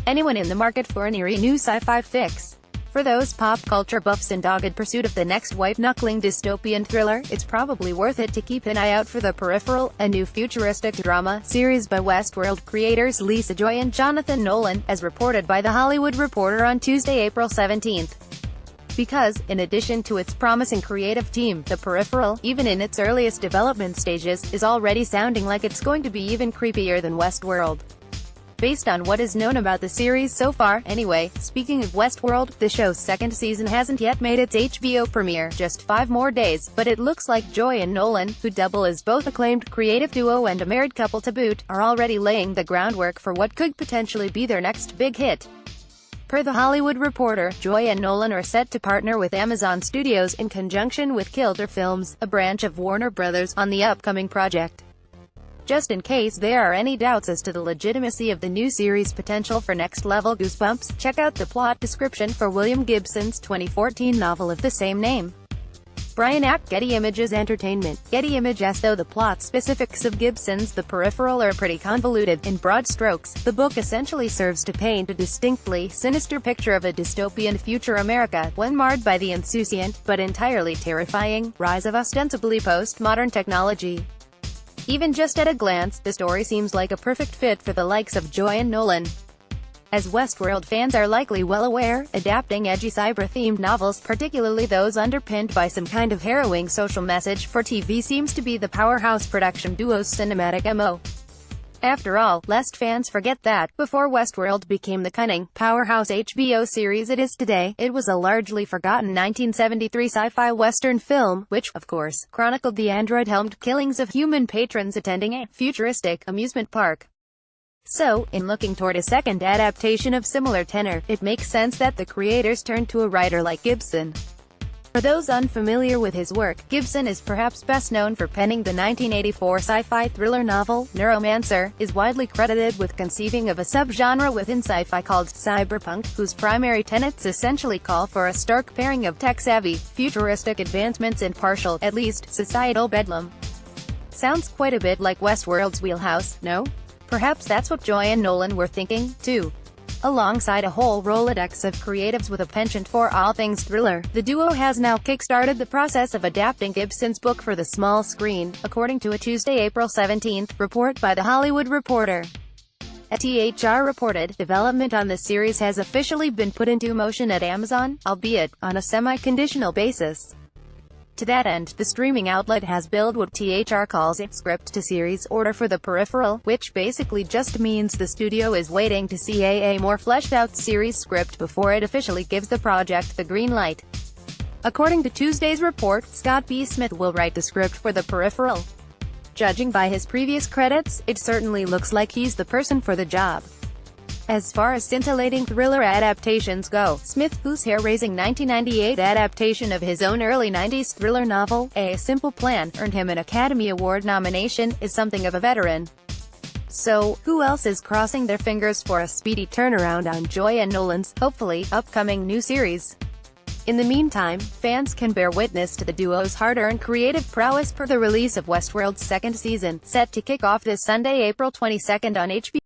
anyone in the market for an eerie new sci-fi fix? For those pop culture buffs in dogged pursuit of the next white-knuckling dystopian thriller, it's probably worth it to keep an eye out for the Peripheral, a new futuristic drama series by Westworld creators Lisa Joy and Jonathan Nolan, as reported by The Hollywood Reporter on Tuesday, April 17. Because, in addition to its promising creative team, the Peripheral, even in its earliest development stages, is already sounding like it's going to be even creepier than Westworld. Based on what is known about the series so far, anyway. Speaking of Westworld, the show's second season hasn't yet made its HBO premiere, just 5 more days, but it looks like Joy and Nolan, who double as both acclaimed creative duo and a married couple to boot, are already laying the groundwork for what could potentially be their next big hit. Per The Hollywood Reporter, Joy and Nolan are set to partner with Amazon Studios in conjunction with Kilder Films, a branch of Warner Brothers, on the upcoming project. Just in case there are any doubts as to the legitimacy of the new series' potential for next-level goosebumps, check out the plot description for William Gibson's 2014 novel of the same name. Brian Ack, Getty Images Entertainment. Getty Images. Though the plot specifics of Gibson's The Peripheral are pretty convoluted, in broad strokes, the book essentially serves to paint a distinctly sinister picture of a dystopian future America, one marred by the insouciant, but entirely terrifying, rise of ostensibly postmodern technology. Even just at a glance, the story seems like a perfect fit for the likes of Joy and Nolan. As Westworld fans are likely well aware, adapting edgy cyber-themed novels, particularly those underpinned by some kind of harrowing social message for TV, seems to be the powerhouse production duo's cinematic MO. After all, lest fans forget that, before Westworld became the cunning, powerhouse HBO series it is today, it was a largely forgotten 1973 sci-fi western film, which, of course, chronicled the android-helmed killings of human patrons attending a futuristic amusement park. So, in looking toward a second adaptation of similar tenor, it makes sense that the creators turned to a writer like Gibson. For those unfamiliar with his work, Gibson is perhaps best known for penning the 1984 sci-fi thriller novel, Neuromancer, is widely credited with conceiving of a subgenre within sci-fi called cyberpunk, whose primary tenets essentially call for a stark pairing of tech-savvy, futuristic advancements and partial, at least, societal bedlam. Sounds quite a bit like Westworld's wheelhouse, no? Perhaps that's what Joy and Nolan were thinking, too. Alongside a whole Rolodex of creatives with a penchant for all things thriller, the duo has now kick-started the process of adapting Gibson's book for the small screen, according to a Tuesday, April 17, report by The Hollywood Reporter. As THR reported, development on the series has officially been put into motion at Amazon, albeit on a semi-conditional basis. To that end, the streaming outlet has billed what THR calls a script-to-series order for The Peripheral, which basically just means the studio is waiting to see a more fleshed-out series script before it officially gives the project the green light. According to Tuesday's report, Scott B. Smith will write the script for The Peripheral. Judging by his previous credits, it certainly looks like he's the person for the job. As far as scintillating thriller adaptations go, Smith, whose hair-raising 1998 adaptation of his own early 90s thriller novel, A Simple Plan, earned him an Academy Award nomination, is something of a veteran. So, who else is crossing their fingers for a speedy turnaround on Joy and Nolan's, hopefully, upcoming new series? In the meantime, fans can bear witness to the duo's hard-earned creative prowess per the release of Westworld's second season, set to kick off this Sunday, April 22 on HBO.